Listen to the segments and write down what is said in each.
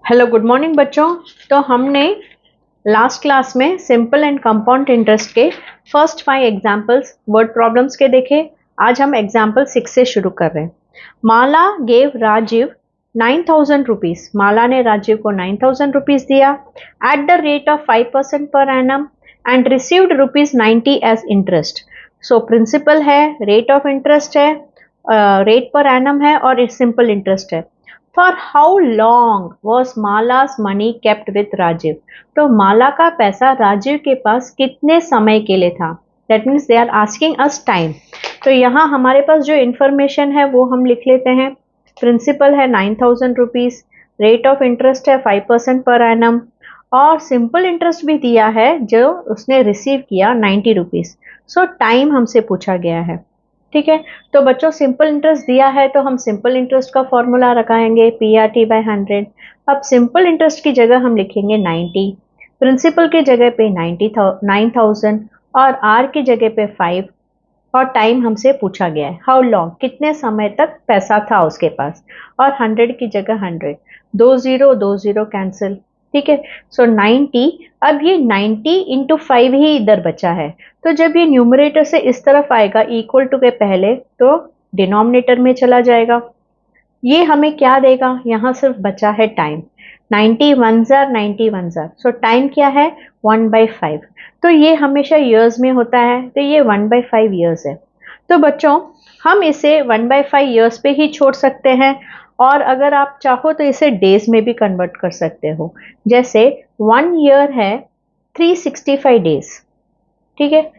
Hello good morning बच्चों। तो हमने लास्ट क्लास में सिंपल एंड कंपाउंड इंटरेस्ट के फर्स्ट 5 एग्जांपल्स वर्ड प्रॉब्लम्स के देखे। आज हम एग्जांपल 6 से शुरू कर रहे हैं। माला गेव राजीव 9,000 रुपीज। माला ने राजीव को 9,000 रुपीज दिया at the rate of 5% per annum and received rupees 90 as interest. So principal है, रेट ऑफ इंटरेस्ट है, रेट पर एनम है और सिंपल इंटरेस्ट है। For how long was Mala's money kept with Rajiv. तो माला का पैसा राजीव के पास कितने समय के लिए था। That means they are asking us time. तो यहाँ हमारे पास जो इंफॉर्मेशन है वो हम लिख लेते हैं। प्रिंसिपल है 9,000 रुपीज, रेट ऑफ इंटरेस्ट है 5% पर एनम और सिंपल इंटरेस्ट भी दिया है जो उसने रिसीव किया 90 रुपीज। सो टाइम हमसे पूछा गया है। ठीक है, तो बच्चों सिंपल इंटरेस्ट दिया है तो हम सिंपल इंटरेस्ट का फॉर्मूला लगाएंगे PRT/100। अब सिंपल इंटरेस्ट की जगह हम लिखेंगे 90, प्रिंसिपल की जगह पे 9,000 और R की जगह पे 5 और टाइम हमसे पूछा गया है हाउ लॉन्ग, कितने समय तक पैसा था उसके पास, और 100 की जगह 100, 2 0 कैंसिल। ठीक है, सो 90। अब ये 90 इंटू 5 ही इधर बचा है, तो जब ये न्यूमरेटर से इस तरफ आएगा इक्वल टू के पहले तो डिनोमिनेटर में चला जाएगा। ये हमें क्या देगा, यहाँ सिर्फ बचा है टाइम। 90 1 जार 90 1 जार, सो टाइम क्या है 1/5। तो ये हमेशा ईयर्स में होता है, तो ये 1/5 ईयर्स है। तो बच्चों हम इसे 1/5 ईयर्स पे ही छोड़ सकते हैं और अगर आप चाहो तो इसे डेज में भी कन्वर्ट कर सकते हो। जैसे 1 ईयर है 365 डेज। ठीक है,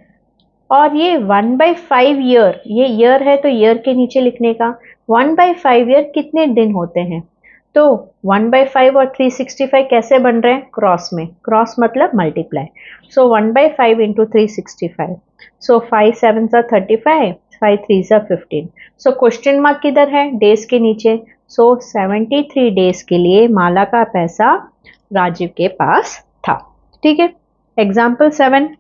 और ये 1/5 ईयर, ये ईयर है तो ईयर के नीचे लिखने का 1/5 ईयर कितने दिन होते हैं। तो 1/5 और 365 कैसे बन रहे हैं, क्रॉस में, क्रॉस मतलब मल्टीप्लाई। सो 1/5 इंटू 365, सो 5 7 35, 5 3 15। सो क्वेश्चन मार्क किधर है, डेज के नीचे। सो 73 डेज के लिए माला का पैसा राजीव के पास था। ठीक है, example 7।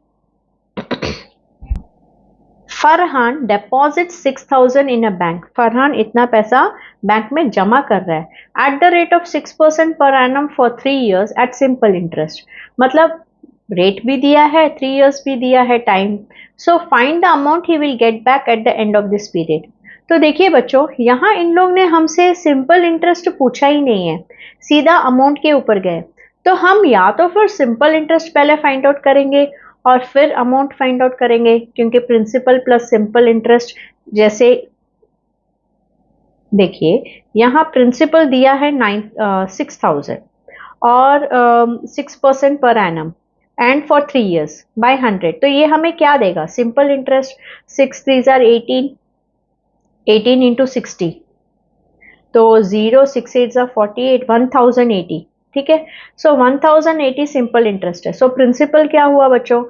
Farhan deposit 6,000 in a bank. Farhan इतना पैसा बैंक में जमा कर रहा है एट द रेट ऑफ 6% पर annum for 3 years at simple interest. मतलब रेट भी दिया है, 3 ईयर्स भी दिया है time. So find the amount he will get back at the end of this period. तो देखिए बच्चों, यहाँ इन लोग ने हमसे सिंपल इंटरेस्ट पूछा ही नहीं है, सीधा अमाउंट के ऊपर गए। तो हम या तो फिर सिंपल इंटरेस्ट पहले फाइंड आउट करेंगे और फिर अमाउंट फाइंड आउट करेंगे, क्योंकि प्रिंसिपल प्लस सिंपल इंटरेस्ट, जैसे देखिए यहाँ प्रिंसिपल दिया है 6,000 और 6% पर annum and for 3 years bye 100। तो ये हमें क्या देगा, सिंपल इंटरेस्ट 6 3 18, 18 इंटू 60, तो 0 6 8 48, 1080। ठीक है, सो 1080 सिंपल इंटरेस्ट है। सो प्रिंसिपल क्या हुआ बच्चों,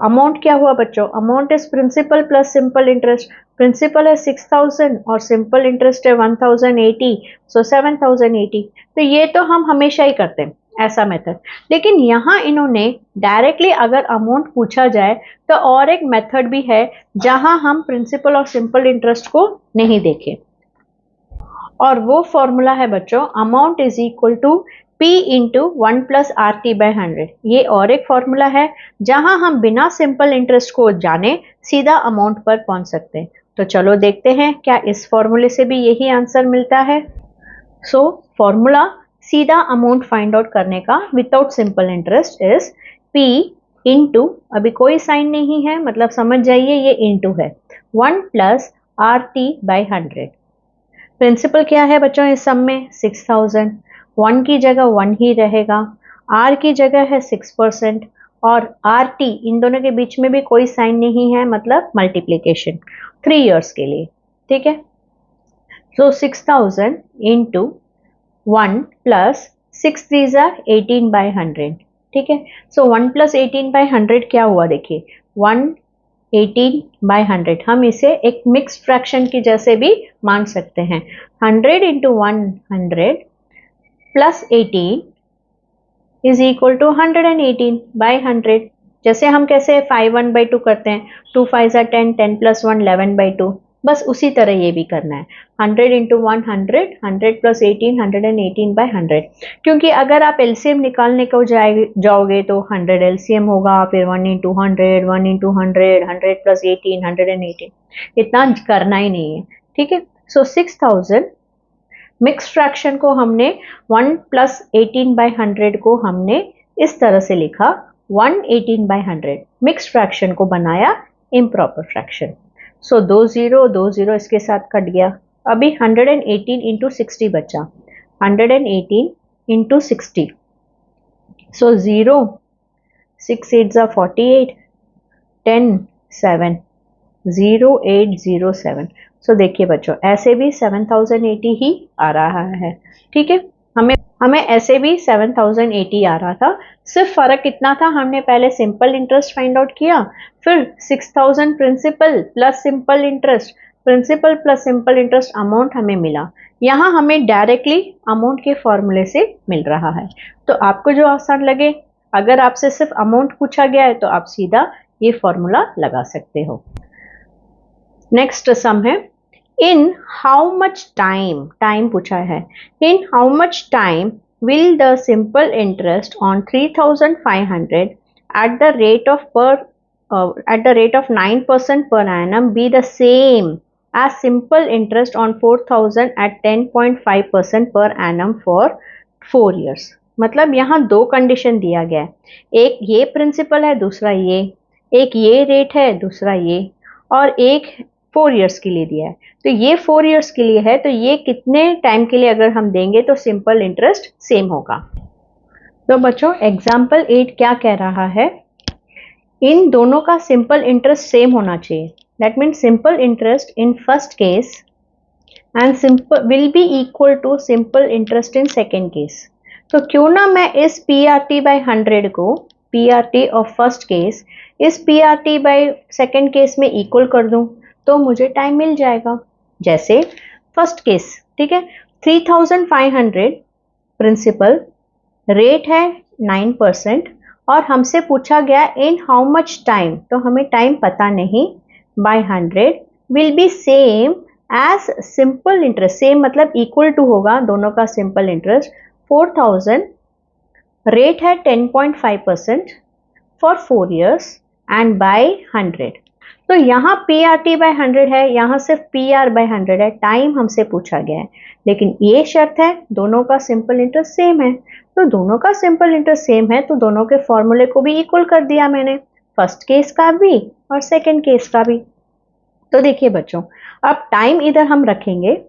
अमाउंट क्या हुआ बच्चों, amount is principal plus simple interest. Principal है 6,000 और सिंपल इंटरेस्ट है 1080, सो 7,080। तो ये तो हम हमेशा ही करते हैं ऐसा मेथड, लेकिन यहाँ इन्होंने डायरेक्टली अगर अमाउंट पूछा जाए तो और एक मेथड भी है जहां हम प्रिंसिपल और सिंपल इंटरेस्ट को नहीं देखें, और वो फॉर्मूला है बच्चों amount is equal to P into 1 plus RT/100। ये और एक फॉर्मूला है जहां हम बिना सिंपल इंटरेस्ट को जाने सीधा अमाउंट पर पहुंच सकते हैं। तो चलो देखते हैं क्या इस फॉर्मूले से भी यही आंसर मिलता है। सो फॉर्मूला सीधा अमाउंट फाइंड आउट करने का without simple interest is P into, अभी कोई साइन नहीं है मतलब समझ जाइए ये इंटू है, 1 प्लस RT/100। प्रिंसिपल क्या है बच्चों इस सम में 6,000, 1 की जगह 1 ही रहेगा, R की जगह है 6% और RT, इन दोनों के बीच में भी कोई साइन नहीं है मतलब मल्टीप्लीकेशन 3 ईयर्स के लिए। ठीक है, सो 6,000 इंटू 1 प्लस 6 3 18/100। ठीक है, सो 1 प्लस 18/100 क्या हुआ, देखिए 118/100। हम इसे एक मिक्स्ड फ्रैक्शन की जैसे भी मान सकते हैं। 100 into 100 plus 18 is equal to 118/100। जैसे हम कैसे 5 1/2 करते हैं, 2 5 10, 10 प्लस 1 11/2। बस उसी तरह ये भी करना है, 100 इंटू 100, 100 प्लस 18, 118 बाई 100। क्योंकि अगर आप एलसीएम निकालने को जाओगे तो 100 एलसीएम होगा, फिर 1 इंटू 100, 1 इंटू 100, 100 प्लस 18, 118, इतना करना ही नहीं है, ठीक है। सो 6000 मिक्स फ्रैक्शन को हमने 1 प्लस 18 बाई 100 को हमने इस तरह से लिखा, 118 बाई 100 मिक्स फ्रैक्शन को बनाया इम्प्रॉपर फ्रैक्शन। सो 2 0 इसके साथ कट गया। अभी 118 इंटू 60 बचा, 118 इंटू 60। सो 0, 6 8 ज़ा 48, 10 7, 0807। सो देखिए बच्चों, ऐसे भी 7080 ही आ रहा है, ठीक है। हमें ऐसे भी 7080 आ रहा था, सिर्फ फर्क कितना था, हमने पहले सिंपल इंटरेस्ट फाइंड आउट किया, फिर 6000 principal plus simple interest, principal plus simple interest amount हमें मिला। यहाँ हमें डायरेक्टली अमाउंट के फॉर्मूले से मिल रहा है। तो आपको जो आसान लगे, अगर आपसे सिर्फ अमाउंट पूछा गया है तो आप सीधा ये फॉर्मूला लगा सकते हो। नेक्स्ट सम है, in how much time, time पूछा है, in how much time will the simple interest on 3500 at the rate of 9% per annum be the same as simple interest on 4000 at 10.5% per annum for 4 years। मतलब यहाँ दो condition दिया गया है, एक ये प्रिंसिपल है, दूसरा ये, एक ये रेट है, दूसरा ये, और एक 4 इयर्स के लिए दिया है। तो ये 4 इयर्स के लिए है, तो ये कितने टाइम के लिए अगर हम देंगे तो सिंपल इंटरेस्ट सेम होगा। तो बच्चों एग्जाम्पल 8 क्या कह रहा है, इन दोनों का सिंपल इंटरेस्ट सेम होना चाहिए। That mean simple interest in first case and simple will be equal to simple interest in second case. तो क्यों ना मैं इस PRT बाई 100 को, PRT ऑफ फर्स्ट केस, इस PRT बाई सेकेंड केस में इक्वल कर दूं, तो मुझे टाइम मिल जाएगा। जैसे फर्स्ट केस, ठीक है, 3500 प्रिंसिपल, रेट है 9%, और हमसे पूछा गया इन हाउ मच टाइम, तो हमें टाइम पता नहीं, by 100 will be same as simple interest, same मतलब इक्वल टू होगा दोनों का सिंपल इंटरेस्ट, 4000, रेट है 10.5% फॉर 4 इयर्स एंड बाय 100। तो यहाँ PRT बाय 100 है, यहाँ सिर्फ PR बाय 100 है, टाइम हमसे पूछा गया है, लेकिन ये शर्त है दोनों का सिंपल इंटरेस्ट सेम है। तो दोनों का सिंपल इंटरेस्ट सेम है तो दोनों के फॉर्मूले को भी इक्वल कर दिया मैंने, फर्स्ट केस का भी और सेकेंड केस का भी। तो देखिए बच्चों, अब टाइम इधर हम रखेंगे,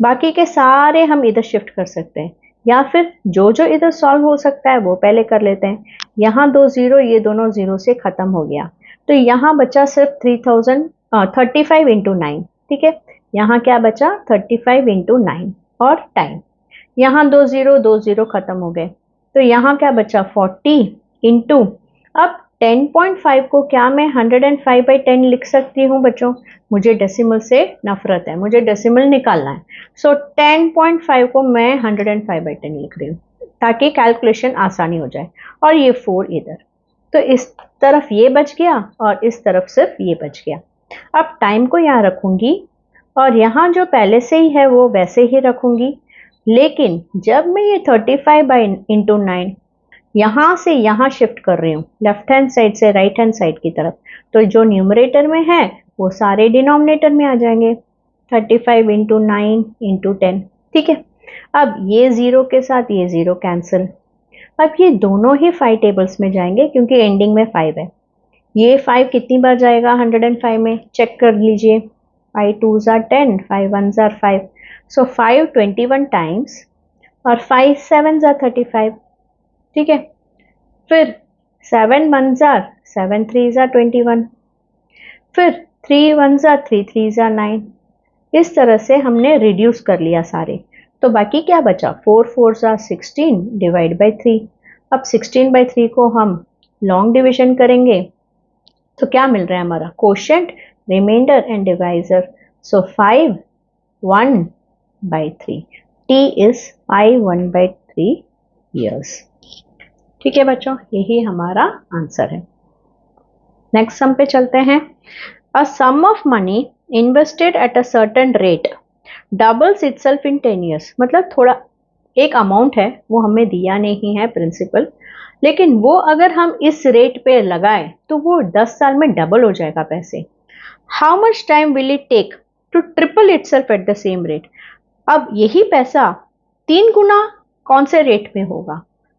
बाकी के सारे हम इधर शिफ्ट कर सकते हैं, या फिर जो जो इधर सॉल्व हो सकता है वो पहले कर लेते हैं। यहाँ 2 0, ये दोनों 0 से खत्म हो गया, तो यहाँ बचा सिर्फ 35 इंटू 9, ठीक है। यहाँ क्या बचा, 35 इंटू 9 और टाइम। यहाँ 2 0 खत्म हो गए, तो यहाँ क्या बचा, 40 इंटू, अब 10.5 को क्या मैं 105/10 लिख सकती हूँ बच्चों, मुझे डेसिमल से नफरत है, मुझे डेसिमल निकालना है। सो 10.5 को मैं 105/10 लिख रही हूँ ताकि कैलकुलेशन आसानी हो जाए, और ये 4 इधर, तो इस तरफ ये बच गया और इस तरफ सिर्फ ये बच गया। अब टाइम को यहाँ रखूंगी और यहाँ जो पहले से ही है वो वैसे ही रखूंगी, लेकिन जब मैं ये 35/9 यहाँ से यहाँ शिफ्ट कर रही हूँ, लेफ्ट हैंड साइड से राइट हैंड साइड की तरफ, तो जो न्यूमरेटर में है वो सारे डिनोमिनेटर में आ जाएंगे, 35 इंटू 9 इंटू 10, ठीक है। अब ये 0 के साथ ये 0 कैंसिल, अब ये दोनों ही 5 टेबल्स में जाएंगे क्योंकि एंडिंग में 5 है। ये 5 कितनी बार जाएगा 105 में, चेक कर लीजिए, 5 2s are 10, 5 1s are 5, so 5 21 times और 5 7s are 35, ठीक है। फिर 7 1s are 7 3s are 21, फिर 3 1s are 3 3s are 9। इस तरह से हमने रिड्यूस कर लिया सारे, तो बाकी क्या बचा, 4 4s are 16 डिवाइड बाई 3। अब 16/3 को हम लॉन्ग डिविजन करेंगे तो क्या मिल रहा है हमारा, quotient, remainder and divisor. So 5 1/3, T is 5 1/3 years, ठीक है बच्चों, यही हमारा आंसर है। नेक्स्ट सम पे चलते हैं। A sum of money invested at a certain rate doubles itself in 10 years, मतलब थोड़ा एक अमाउंट है वो हमें दिया नहीं है प्रिंसिपल, लेकिन वो अगर हम इस रेट पे लगाएं तो वो 10 साल में डबल हो जाएगा पैसे। How much time will it take to triple itself at the same rate? अब यही पैसा 3 गुना कौन से रेट में होगा?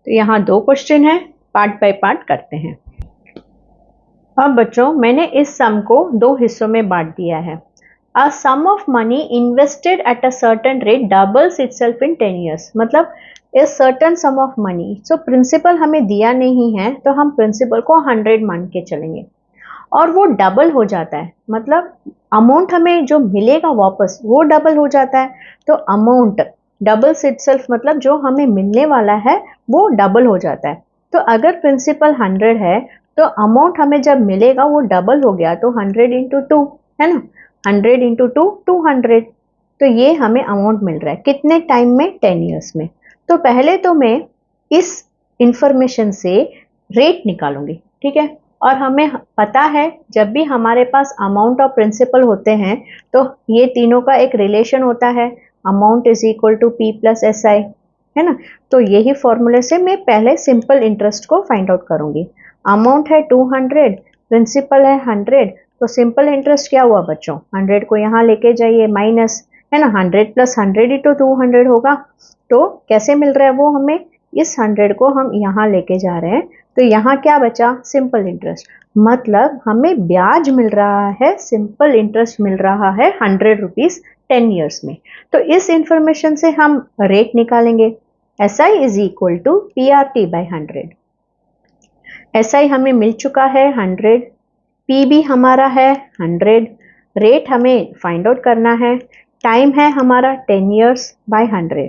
तो यहाँ 2 क्वेश्चन है, पार्ट बाय पार्ट करते हैं। अब बच्चों मैंने इस सम को 2 हिस्सों में बांट दिया है। A sum of money invested at a certain rate doubles itself in 10 years, मतलब a certain sum of money. So principal हमें दिया नहीं है तो हम प्रिंसिपल को 100 मान के चलेंगे और वो डबल हो जाता है, मतलब अमाउंट हमें जो मिलेगा वापस वो डबल हो जाता है। तो अमाउंट डबल्स इटसेल्फ, मतलब जो हमें मिलने वाला है वो डबल हो जाता है। तो अगर प्रिंसिपल 100 है तो अमाउंट हमें जब मिलेगा वो डबल हो गया, तो 100 इंटू 2 है ना, 100 इंटू 2 200। तो ये हमें अमाउंट मिल रहा है कितने टाइम में? 10 ईयर्स में। तो पहले तो मैं इस इंफॉर्मेशन से रेट निकालूंगी, ठीक है। और हमें पता है जब भी हमारे पास अमाउंट और प्रिंसिपल होते हैं तो ये तीनों का एक रिलेशन होता है, amount is equal to P plus S I, है ना। तो यही फॉर्मूले से मैं पहले सिंपल इंटरेस्ट को फाइंड आउट करूंगी। अमाउंट है 200, प्रिंसिपल है 100, तो सिंपल इंटरेस्ट क्या हुआ बच्चों? 100 को यहाँ लेके जाइए माइनस, है ना, 100 प्लस 100 ही तो 200 होगा। तो कैसे मिल रहा है वो हमें? इस 100 को हम यहाँ लेके जा रहे हैं, तो यहाँ क्या बचा? सिंपल इंटरेस्ट, मतलब हमें ब्याज मिल रहा है, सिंपल इंटरेस्ट मिल रहा है 100 रुपीज 10 ईयर्स में। तो इस इंफॉर्मेशन से हम रेट निकालेंगे। S I is equal to P R T by 100। S I हमें मिल चुका है 100, पी भी हमारा है 100, रेट हमें फाइंड आउट करना है, टाइम है हमारा 10 ईयर्स बाई 100।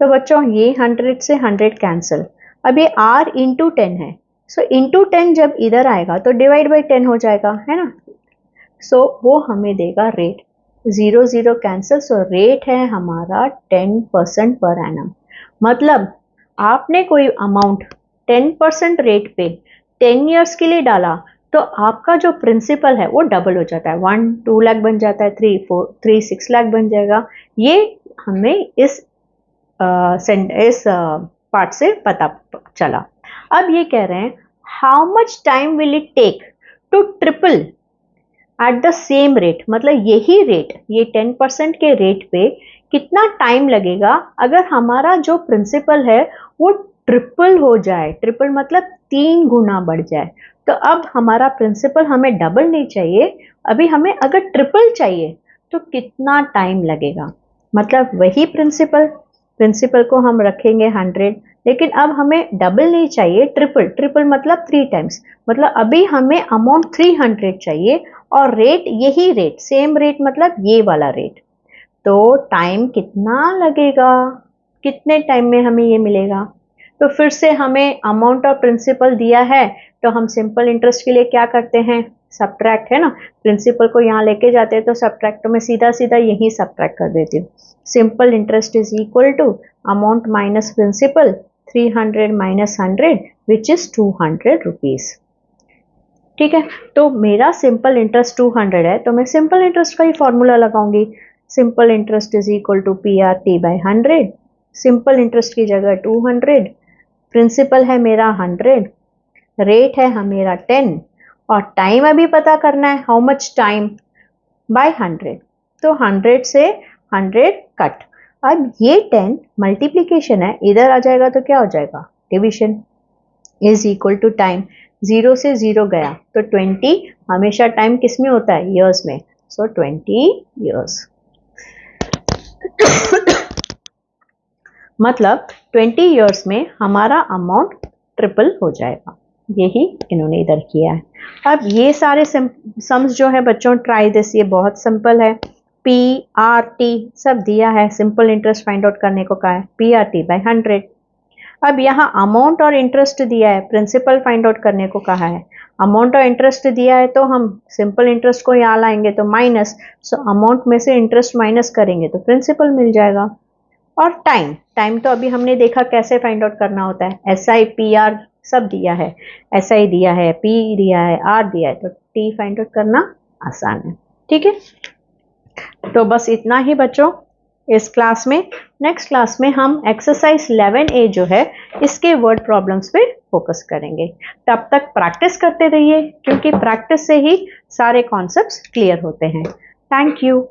तो बच्चों ये 100 से 100 कैंसिल, अब ये r इंटू 10 है, सो इंटू 10 जब इधर आएगा तो डिवाइड बाई 10 हो जाएगा, है ना। सो वो हमें देगा रेट, 0 0 कैंसिल, सो रेट है हमारा 10% पर एनम। मतलब आपने कोई अमाउंट 10% रेट पे 10 ईयर्स के लिए डाला तो आपका जो प्रिंसिपल है वो डबल हो जाता है, 1 2 लाख बन जाता है, 3 6 लाख बन जाएगा। ये हमें इस पार्ट से पता चला। अब ये कह रहे हैं how much time will it take to triple at the same rate, मतलब यही रेट, ये 10% के रेट पे कितना टाइम लगेगा अगर हमारा जो प्रिंसिपल है वो ट्रिपल हो जाए। ट्रिपल मतलब 3 गुना बढ़ जाए। तो अब हमारा प्रिंसिपल हमें डबल नहीं चाहिए, अभी हमें अगर ट्रिपल चाहिए तो कितना टाइम लगेगा। मतलब वही प्रिंसिपल, प्रिंसिपल को हम रखेंगे 100, लेकिन अब हमें डबल नहीं चाहिए, ट्रिपल। ट्रिपल मतलब 3 टाइम्स, मतलब अभी हमें अमाउंट 300 चाहिए और रेट यही रेट, सेम रेट, मतलब ये वाला रेट। तो टाइम कितना लगेगा, कितने टाइम में हमें ये मिलेगा? तो फिर से हमें अमाउंट और प्रिंसिपल दिया है तो हम सिंपल इंटरेस्ट के लिए क्या करते हैं? सब्ट्रैक्ट, है ना। प्रिंसिपल को यहाँ लेके जाते हैं तो सब्ट्रैक्ट, तो मैं सीधा सीधा यही सब्ट्रैक्ट कर देती हूँ। Simple interest is equal to amount minus principal, 300 minus 100 which is 200 rupees. ठीक है, तो मेरा सिंपल इंटरेस्ट 200 है तो मैं सिंपल इंटरेस्ट का ही फॉर्मूला लगाऊंगी। Simple interest is equal to P R T by 100, simple interest की जगह 200, प्रिंसिपल है मेरा 100, रेट है मेरा 10 और टाइम अभी पता करना है, हाउ मच टाइम बाय 100। तो 100 से 100 कट। अब ये 10 मल्टीप्लीकेशन है, इधर आ जाएगा तो क्या हो जाएगा? Division. Is equal to time, 0 से 0 गया तो 20, हमेशा टाइम किस में होता है? ईयर्स में। सो 20 ईयर्स मतलब 20 ईयर्स में हमारा अमाउंट ट्रिपल हो जाएगा। यही इन्होंने इधर किया है। अब ये सारे सम्स जो है बच्चों, ट्राई दिस, ये बहुत सिंपल है। पी आर टी सब दिया है, सिंपल इंटरेस्ट फाइंड आउट करने को कहा है, पी आर टी बाई 100। अब यहाँ अमाउंट और इंटरेस्ट दिया है, प्रिंसिपल फाइंड आउट करने को कहा है। अमाउंट और इंटरेस्ट दिया है तो हम सिंपल इंटरेस्ट को यहाँ लाएंगे तो माइनस, सो अमाउंट में से इंटरेस्ट माइनस करेंगे तो प्रिंसिपल मिल जाएगा। और टाइम, टाइम तो अभी हमने देखा कैसे फाइंड आउट करना होता है, एस आई पी आर सब दिया है, एस आई दिया है, पी दिया है, आर दिया है, तो टी फाइंड आउट करना आसान है। ठीक है, तो बस इतना ही बच्चों इस क्लास में। नेक्स्ट क्लास में हम एक्सरसाइज 11A जो है इसके वर्ड प्रॉब्लम्स पे फोकस करेंगे। तब तक प्रैक्टिस करते रहिए, क्योंकि प्रैक्टिस से ही सारे कॉन्सेप्ट्स क्लियर होते हैं। Thank you.